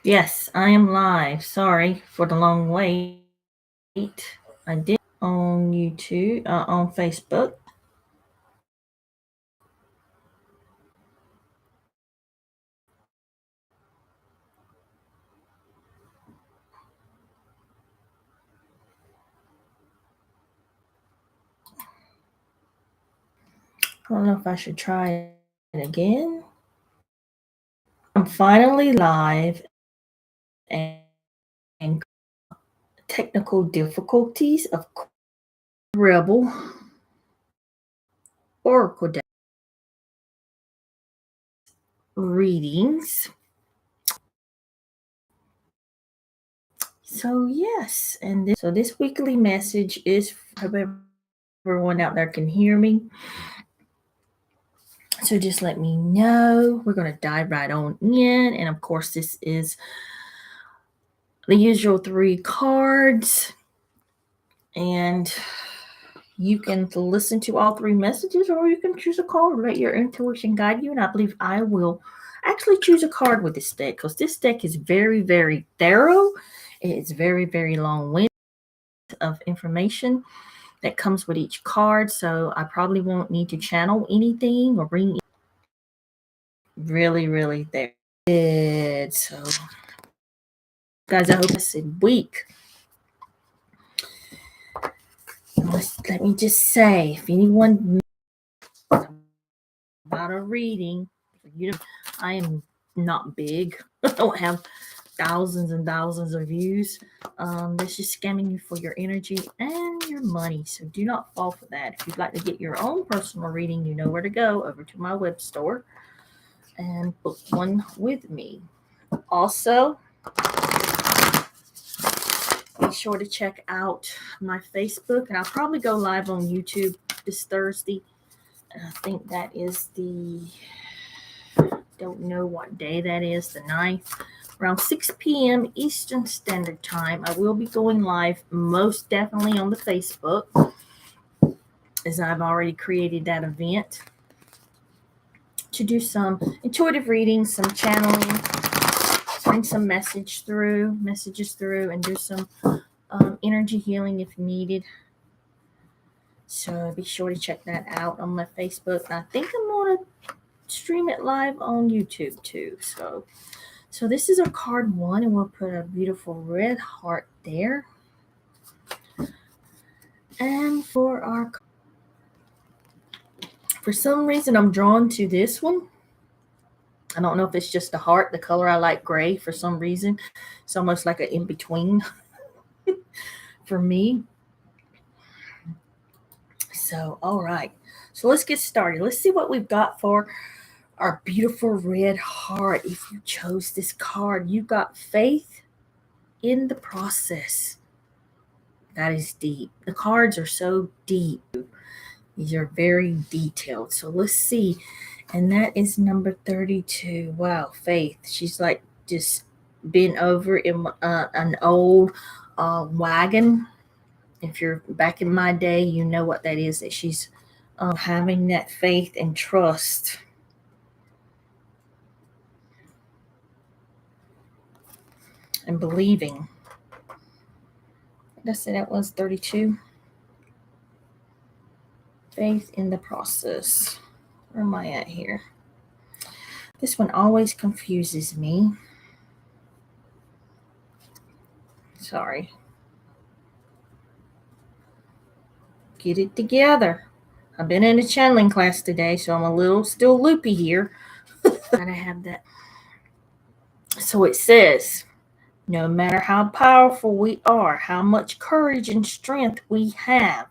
Yes, I am live. Sorry for the long wait. I did on YouTube, on Facebook. I don't know if I should try it again. I'm finally live, and technical difficulties of Rebel Oracle deck readings. So yes, this weekly message is, I hope everyone out there can hear me. So just let me know. We're going to dive right on in. And of course, this is the usual 3 cards. And you can listen to all 3 messages, or you can choose a card. Let your intuition guide you. And I believe I will actually choose a card with this deck, because this deck is very, very thorough. It's very, very long-winded of information that comes with each card. So I probably won't need to channel anything or bring really, really there. So, guys, I hope it's a week. Let me just say, if anyone about a reading, I am not big. I don't have thousands and thousands of views. This is scamming you for your energy and your money. So do not fall for that. If you'd like to get your own personal reading, you know where to go. Over to my web store and book one with me. Also, be sure to check out my Facebook, and I'll probably go live on YouTube this Thursday. And I think that is don't know what day that is, the 9th, around 6 p.m. Eastern Standard Time. I will be going live most definitely on the Facebook, as I've already created that event to do some intuitive readings, some channeling, bring some messages through, and do some energy healing if needed. So be sure to check that out on my Facebook. And I think I'm going to stream it live on YouTube too. So this is our card 1, and we'll put a beautiful red heart there. And for some reason, I'm drawn to this one. I don't know if it's just a heart, the color I like gray for some reason. It's almost like an in-between for me. So, all right. So let's get started. Let's see what we've got for our beautiful red heart. If you chose this card, you got faith in the process. That is deep. The cards are so deep. These are very detailed. So let's see. And that is number 32. Wow, Faith. She's like just been over in an old wagon. If you're back in my day, you know what that is, that she's having that faith and trust. And believing. Did I say that was 32? Faith in the process. Where am I at here? This one always confuses me. Sorry. Get it together. I've been in a channeling class today, so I'm a little still loopy here. Gotta have that. So it says, no matter how powerful we are, how much courage and strength we have,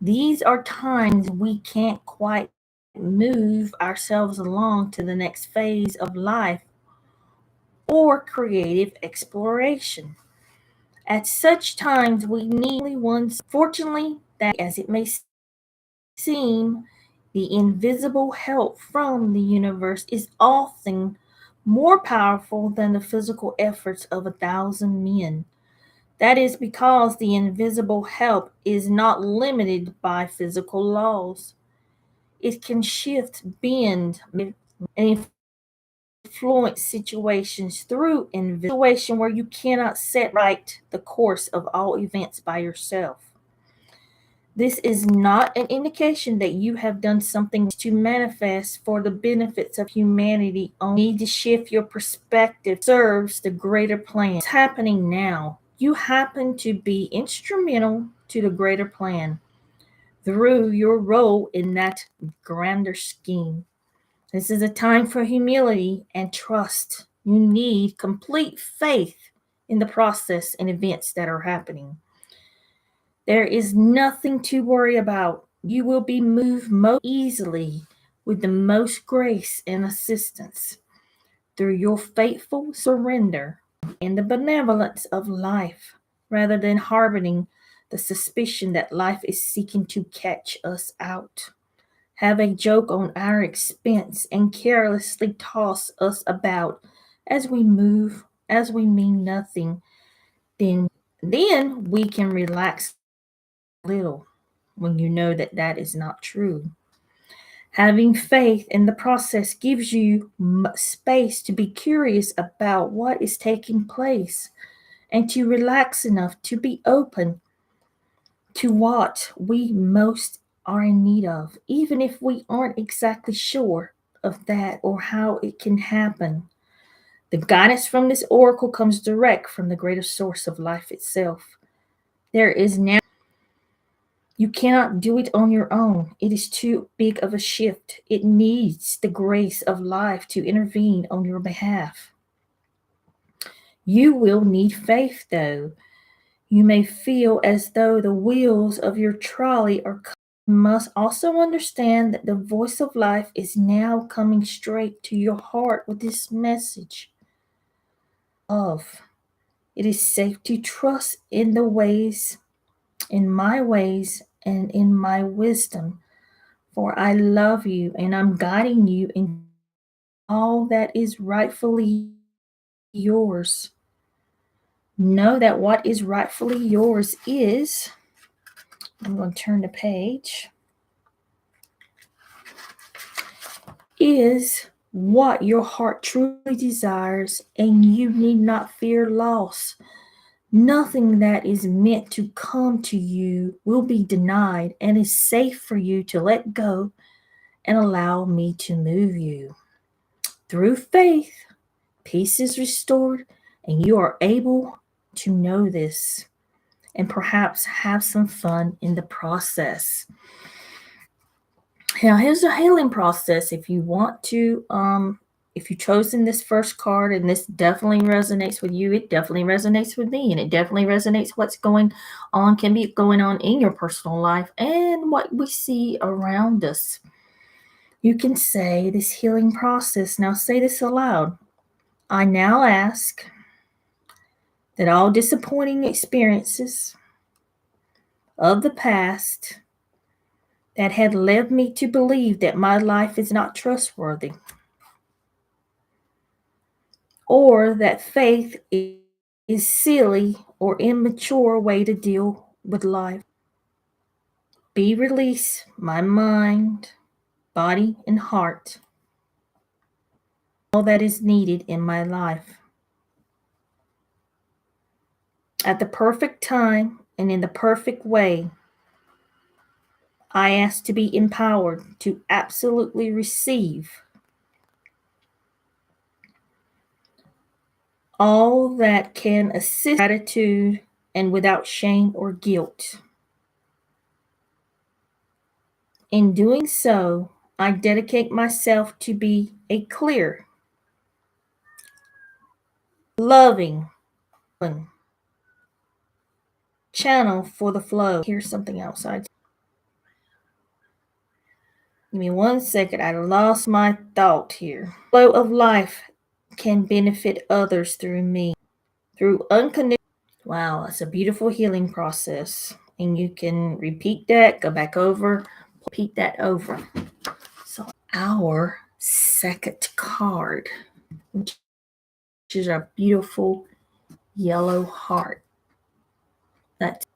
these are times we can't quite move ourselves along to the next phase of life or creative exploration. At such times, we need ones. Fortunately, that as it may seem, the invisible help from the universe is often more powerful than the physical efforts of 1,000 men. That is because the invisible help is not limited by physical laws. It can shift, bend, and influence situations through a situation where you cannot set right the course of all events by yourself. This is not an indication that you have done something to manifest for the benefits of humanity. Only need to shift your perspective serves the greater plan. It's happening now. You happen to be instrumental to the greater plan through your role in that grander scheme. This is a time for humility and trust. You need complete faith in the process and events that are happening. There is nothing to worry about. You will be moved most easily with the most grace and assistance through your faithful surrender and the benevolence of life, rather than harboring the suspicion that life is seeking to catch us out, have a joke on our expense, and carelessly toss us about as we move, as we mean nothing. Then we can relax little when you know that that is not true. Having faith in the process gives you space to be curious about what is taking place and to relax enough to be open to what we most are in need of, even if we aren't exactly sure of that or how it can happen. The guidance from this oracle comes direct from the greater source of life itself. There is now You cannot do it on your own. It is too big of a shift. It needs the grace of life to intervene on your behalf. You will need faith, though. You may feel as though the wheels of your trolley are. You must also understand that the voice of life is now coming straight to your heart with this message of it is safe to trust in the ways, in my ways, and in my wisdom. For I love you and I'm guiding you in all that is rightfully yours. Know that what is rightfully yours I'm going to turn the page, is what your heart truly desires, and you need not fear loss. Nothing that is meant to come to you will be denied, and is safe for you to let go and allow me to move you. Through faith, peace is restored, and you are able to know this and perhaps have some fun in the process. Now, here's a healing process if you want to. If you've chosen this first card and this definitely resonates with you, it definitely resonates with me, and it definitely resonates what's going on, can be going on in your personal life and what we see around us. You can say this healing process. Now say this aloud. I now ask that all disappointing experiences of the past that had led me to believe that my life is not trustworthy, or that faith is silly or immature way to deal with life, be released my mind, body, and heart, all that is needed in my life. At the perfect time and in the perfect way, I ask to be empowered to absolutely receive all that can assist gratitude and without shame or guilt. In doing so, I dedicate myself to be a clear, loving channel for the flow. Here's something else. Give me 1 second. I lost my thought here. Flow of life can benefit others through me. Through unconditional. Wow, it's a beautiful healing process. And you can repeat that, go back over, repeat that over. So our second card, which is a beautiful yellow heart. That's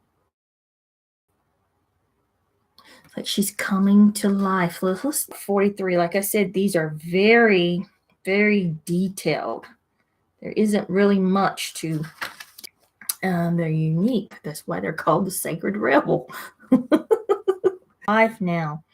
like she's coming to life. Let's 43. Like I said, these are very very detailed. There isn't really much to. They're unique. That's why they're called the Sacred Rebel. Life now,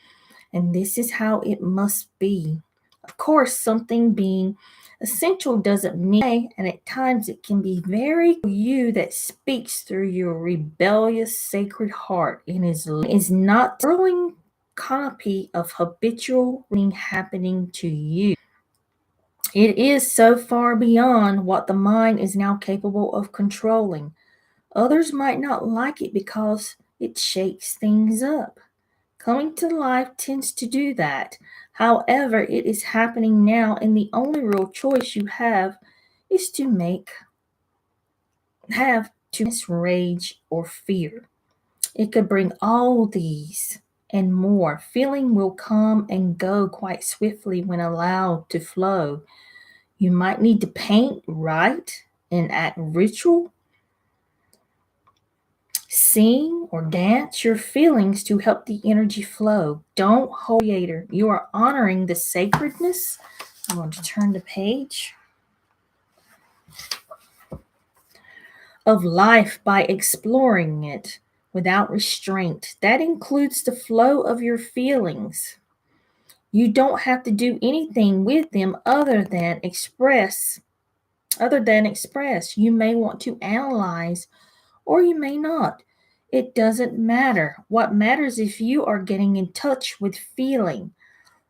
and this is how it must be. Of course, something being essential doesn't mean, and at times it can be very you that speaks through your rebellious sacred heart and is not a copy of habitual happening to you. It is so far beyond what the mind is now capable of controlling. Others might not like it because it shakes things up. Coming to life tends to do that. However, it is happening now, and the only real choice you have is to rage or fear. It could bring all these and more. Feeling will come and go quite swiftly when allowed to flow. You might need to paint, write, enact ritual, sing, or dance your feelings to help the energy flow. Don't hold creator. You are honoring the sacredness. I'm going to turn the page. Of life by exploring it without restraint. That includes the flow of your feelings. You don't have to do anything with them other than express. You may want to analyze or you may not. It doesn't matter. What matters if you are getting in touch with feeling.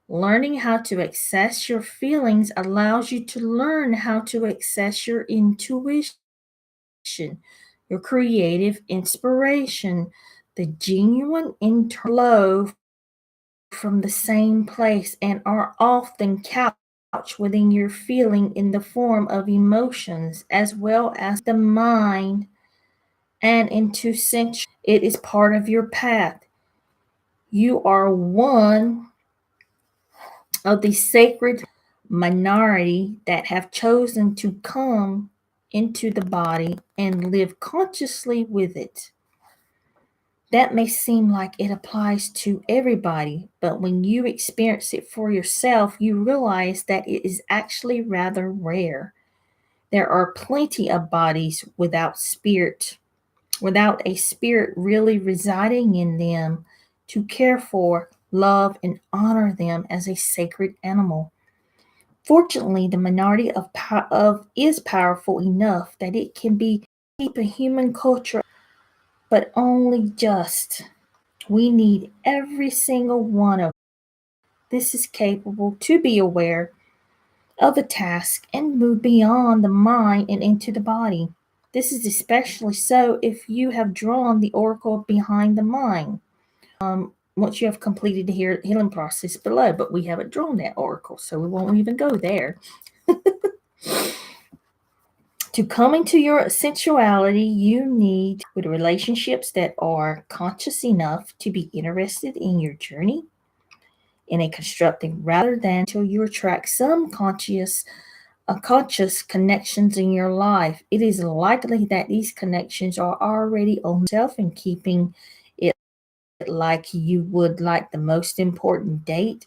Learning how to access your feelings allows you to learn how to access your intuition, your creative inspiration, the genuine flow from the same place and are often couched within your feeling in the form of emotions as well as the mind and into sensual. It is part of your path. You are one of the sacred minority that have chosen to come into the body and live consciously with it. That may seem like it applies to everybody, but when you experience it for yourself, you realize that it is actually rather rare. There are plenty of bodies without a spirit really residing in them to care for, love, and honor them as a sacred animal. Fortunately, the minority is powerful enough that it can keep a human culture, but only just. We need every single one of this is capable to be aware of a task and move beyond the mind and into the body. This is especially so if you have drawn the oracle behind the mind. Once you have completed the healing process below, but we haven't drawn that oracle, so we won't even go there. To come into your sensuality, you need with relationships that are conscious enough to be interested in your journey in a constructive rather than until you attract some conscious connections in your life. It is likely that these connections are already on yourself and keeping it like you would like the most important date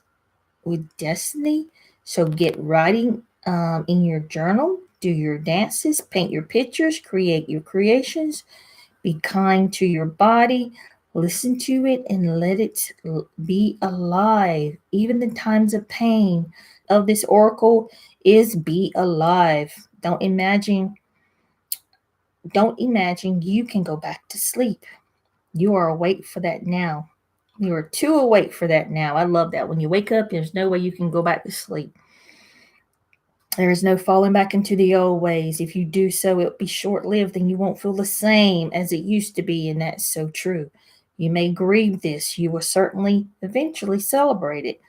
with destiny. So get writing in your journal, do your dances, paint your pictures, create your creations, be kind to your body, listen to it and let it be alive. Even the times of pain of this oracle is be alive. Don't imagine you can go back to sleep. You are awake for that now. You are too awake for that now. I love that. When you wake up, there's no way you can go back to sleep. There is no falling back into the old ways. If you do so, it'll be short-lived and you won't feel the same as it used to be, and that's so true. You may grieve this. You will certainly eventually celebrate it.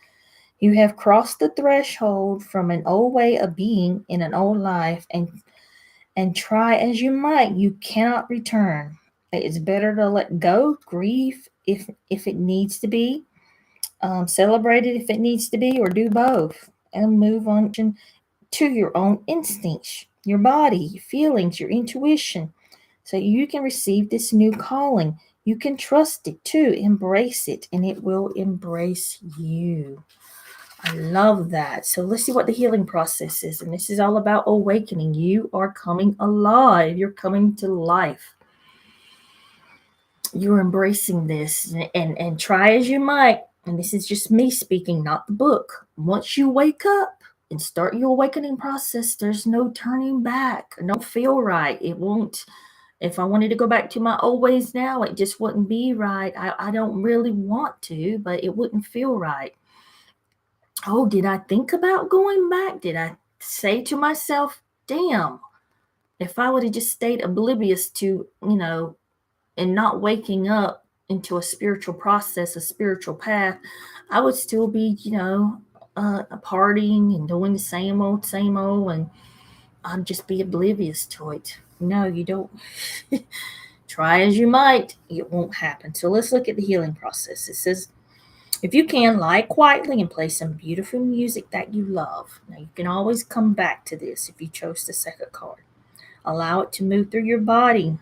You have crossed the threshold from an old way of being in an old life, and try as you might, you cannot return. It's better to let go, grieve if it needs to be, celebrate it if it needs to be, or do both, and move on to your own instincts, your body, your feelings, your intuition, so you can receive this new calling. You can trust it too, embrace it, and it will embrace you. I love that. So let's see what the healing process is. And this is all about awakening. You are coming alive. You're coming to life. You're embracing this, and try as you might. And this is just me speaking, not the book. Once you wake up and start your awakening process, there's no turning back. It don't feel right. It won't. If I wanted to go back to my old ways now, it just wouldn't be right. I don't really want to, but it wouldn't feel right. Oh, did I think about going back? Did I say to myself, damn, if I would have just stayed oblivious to, and not waking up into a spiritual process, a spiritual path, I would still be, partying and doing the same old, and I'd just be oblivious to it. No, you don't. Try as you might, it won't happen. So let's look at the healing process. It says, if you can, lie quietly and play some beautiful music that you love. Now, you can always come back to this if you chose the second card. Allow it to move through your body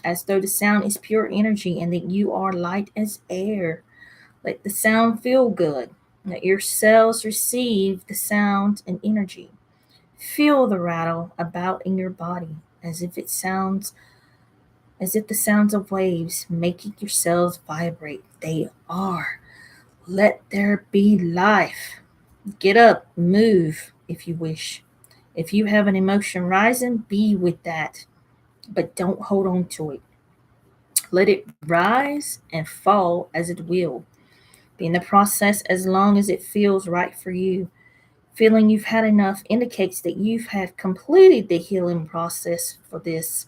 as though the sound is pure energy and that you are light as air. Let the sound feel good. Let your cells receive the sound and energy. Feel the rattle about in your body as if the sounds of waves making your cells vibrate. They are. Let there be life. Get up, move if you wish. If you have an emotion rising, be with that, but don't hold on to it. Let it rise and fall as it will. Be in the process as long as it feels right for you. Feeling you've had enough indicates that you've had completed the healing process for this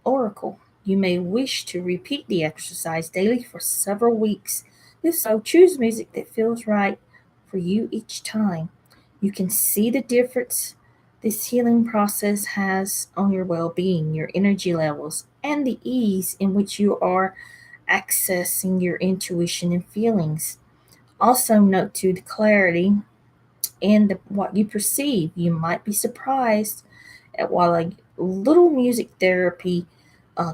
oracle. You may wish to repeat the exercise daily for several weeks. If so, choose music that feels right for you each time. You can see the difference this healing process has on your well being, your energy levels, and the ease in which you are accessing your intuition and feelings. Also, note to the clarity and what you perceive. You might be surprised at what a little music therapy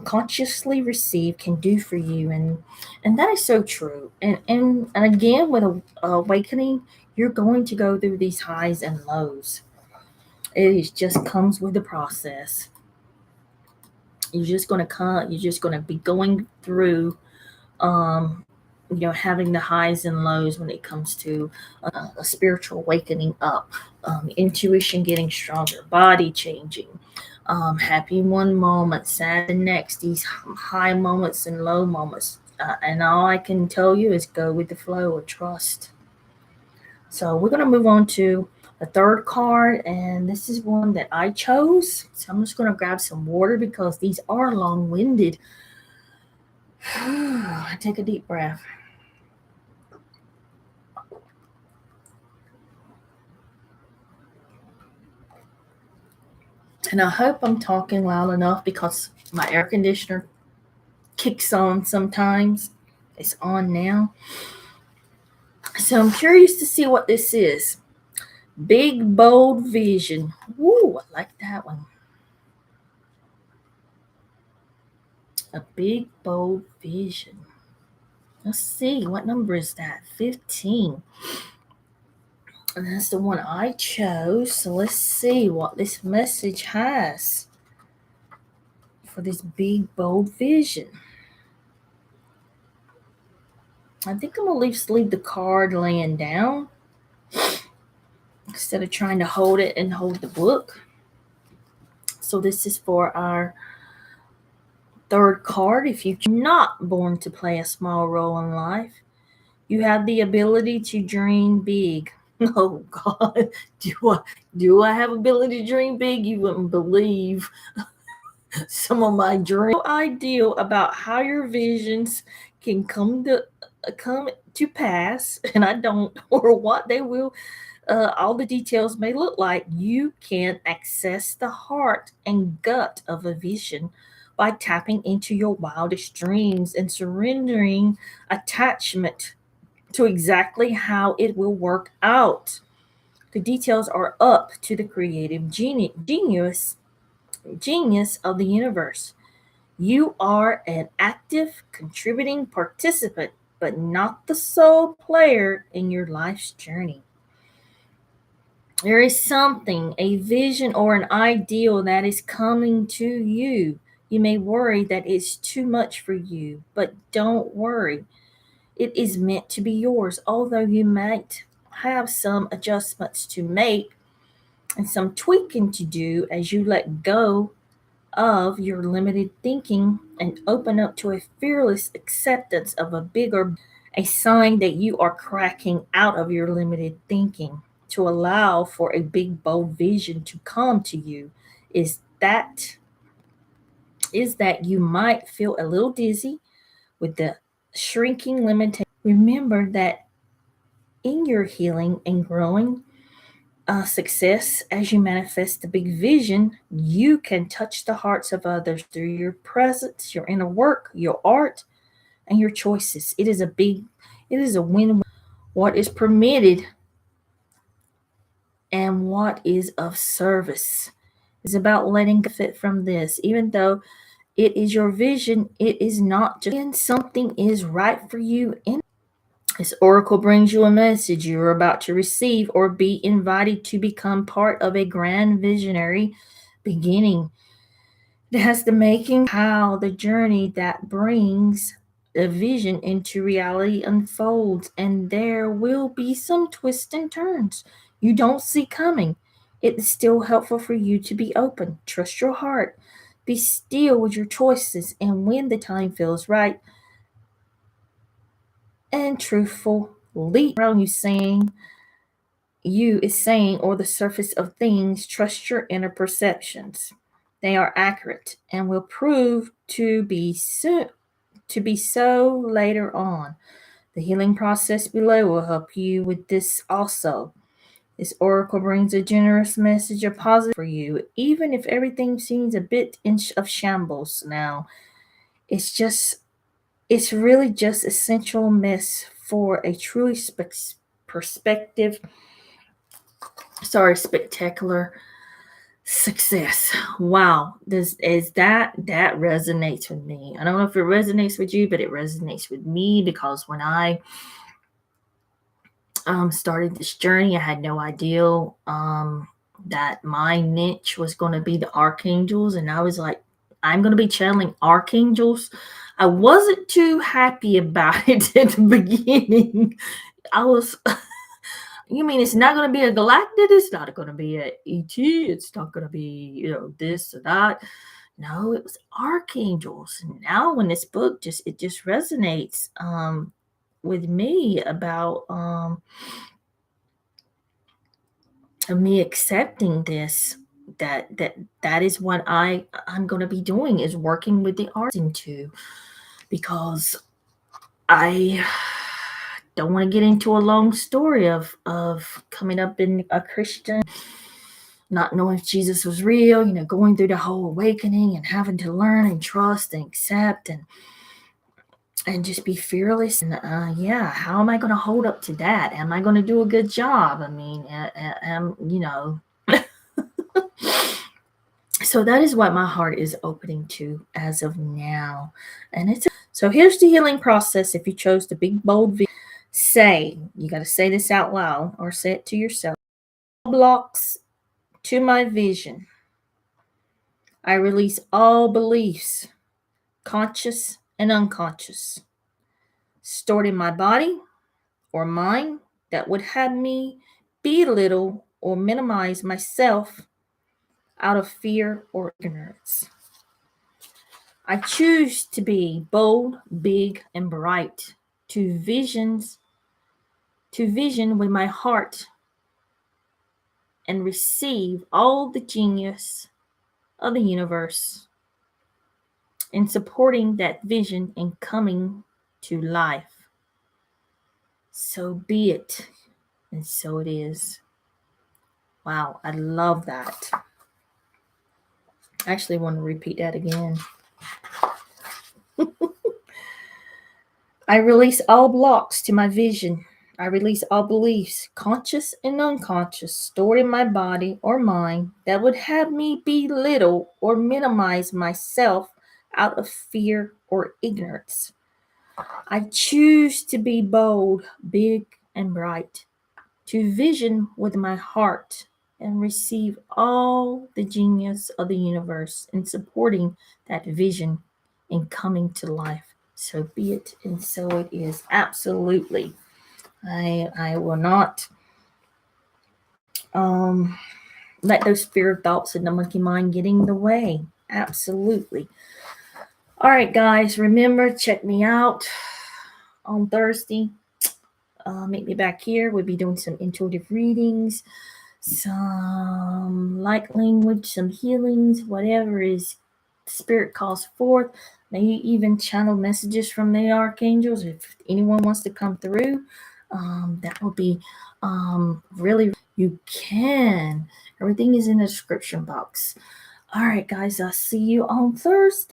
consciously received can do for you, and that is so true. And again, with awakening, you're going to go through these highs and lows. Just comes with the process. You're just gonna be going through having the highs and lows when it comes to a spiritual wakening up, intuition getting stronger, body changing, happy one moment, sad the next, these high moments and low moments. And all I can tell you is go with the flow or trust. So we're going to move on to the third card, and this is one that I chose. So I'm just going to grab some water because these are long-winded. Take a deep breath. And I hope I'm talking loud enough because my air conditioner kicks on sometimes. It's on now. So I'm curious to see what this is. Big, bold vision. Woo, I like that one. A big, bold vision. Let's see, what number is that? 15. And that's the one I chose. So let's see what this message has for this big, bold vision. I think I'm going to leave the card laying down instead of trying to hold it and hold the book. So this is for our third card. If you're not born to play a small role in life, you have the ability to dream big. Oh God, do I have ability to dream big? You wouldn't believe some of my dreams. No idea about how your visions can come to pass, and I don't, or what they will. All the details may look like. You can access the heart and gut of a vision by tapping into your wildest dreams and surrendering attachment to exactly how it will work out. The details are up to the creative genius of the universe. You are an active, contributing participant but not the sole player in your life's journey. There is something, a vision or an ideal that is coming to you. You may worry that it's too much for you, but don't worry. It is meant to be yours, although you might have some adjustments to make and some tweaking to do as you let go of your limited thinking and open up to a fearless acceptance of a bigger, a sign that you are cracking out of your limited thinking to allow for a big bold vision to come to you is that you might feel a little dizzy with the shrinking limitation. Remember that in your healing and growing success, as you manifest the big vision, you can touch the hearts of others through your presence, your inner work, your art, and your choices. It is a win. What is permitted and what is of service is about letting fit from this. Even though it is your vision, it is not just when something is right for you. This oracle brings you a message you are about to receive or be invited to become part of a grand visionary beginning. It has the making how the journey that brings the vision into reality unfolds, and there will be some twists and turns you don't see coming. It is still helpful for you to be open, trust your heart, be still with your choices, and when the time feels right and truthful, leap around you is saying, or the surface of things, trust your inner perceptions. They are accurate and will prove to be so later on. The healing process below will help you with this also. This oracle brings a generous message of positive for you, even if everything seems a bit of shambles now. It's really just essential mess for a truly perspective spectacular success. Wow, that resonates with me. I don't know if it resonates with you, but it resonates with me because when I started this journey, I had no idea that my niche was going to be the Archangels, and I was like, I'm going to be channeling Archangels. I wasn't too happy about it at the beginning. I was You mean it's not going to be a galactic? It's not going to be a ET. It's not going to be, this or that. No, it was archangels. And now when this book just resonates with me about me accepting this, that is what I'm going to be doing, is working with the arts into, because I don't want to get into a long story of coming up in a Christian, not knowing if Jesus was real, going through the whole awakening and having to learn and trust and accept and just be fearless. And how am I going to hold up to that? Am I going to do a good job? I mean, so that is what my heart is opening to as of now. And so here's the healing process. If you chose the big bold you got to say this out loud or say it to yourself. Blocks to my vision. I release all beliefs, conscious and unconscious, stored in my body or mind that would have me belittle or minimize myself out of fear or ignorance. I choose to be bold, big, and bright, to vision with my heart and receive all the genius of the universe in supporting that vision and coming to life. So be it, and so it is. Wow, I love that. I actually want to repeat that again. I release all blocks to my vision. I release all beliefs, conscious and unconscious, stored in my body or mind that would have me belittle or minimize myself out of fear or ignorance. I choose to be bold, big, and bright, to vision with my heart and receive all the genius of the universe in supporting that vision and coming to life. So be it, and so it is. Absolutely. I will not let those spirit thoughts in the monkey mind get in the way. Absolutely. All right, guys, remember, check me out on Thursday. Meet me back here. We'll be doing some intuitive readings, some light language, some healings, whatever is spirit calls forth. Maybe even channel messages from the archangels if anyone wants to come through. That will be really, you can. Everything is in the description box. All right, guys, I'll see you on Thursday.